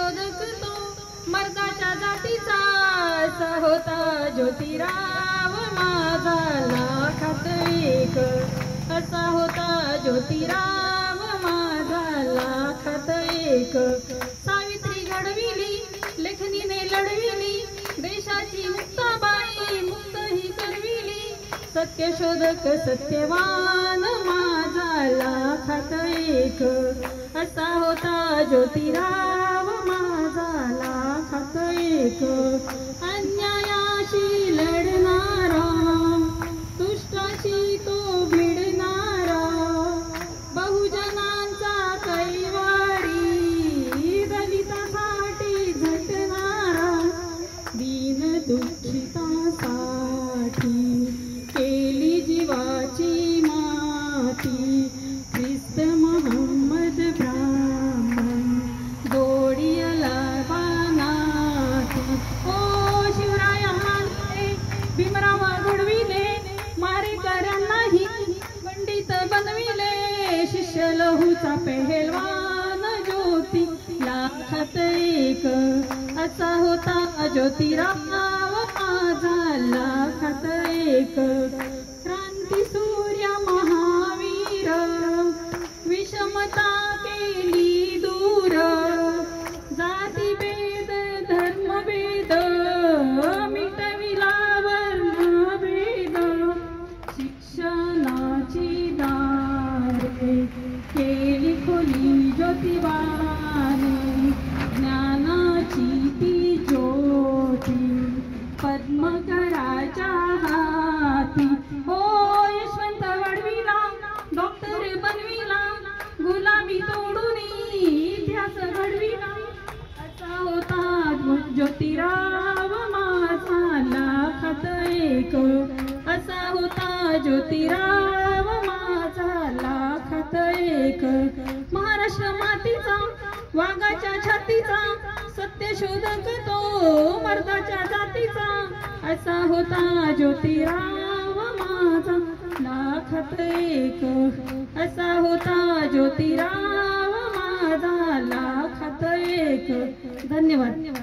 शोधक तो मर्दाच्या जातीचा असा होता ज्योतिराव माझा लाखात एक असा होता ज्योतिराव माझा लाखात एक सावित्री घडविली लेखनीने लढविली देशाची मुक्ताबाई मुक्त ही करविली सत्यशोधक सत्यवान माझा लाखात एक असा होता ज्योतिराव माझा लाखात एक अन्यायाशी लढणारा दुष्टाशी तो भिडणारा बहुजनांचा कैवारी दलितासाठी झटणारा दीन दुःखितासाठी केली जीवाची माती ख्रिस्त मोहम्मद ब्राह्मण जोडियला बानाती ओ शिवराया भीमराव घडविले मारेकऱ्यांनाही पंडित बनविले शिष्य लहूचा पेहलवान ज्योती लाखात एक असा होता ज्योतिराव माझा लाखात एक क्रांती सूर्य महावीर विषमता केली दूर जातीभेद धर्मभेद मिटविला वर्णभेद शिक्षणाची दारे केली खोली ज्योतिबाने ज्ञानाची ती ज्योती पद्मकराच्या हाती हो यशवंत वडविला डॉक्टर बनविला गुलामी तोडून इतिहास घडविला असा होता ज्योतिराव माझा लाखात एक असा होता ज्योतिराव माझा लाखात एक महाराष्ट्र मातीचा वाघाच्या छातीचा सत्यशोधक तो मर्दाच्या जातीचा असा होता ज्योतिराव माझा लाखात एक असा होता ज्योतिराव माझा लाखात एक धन्यवाद।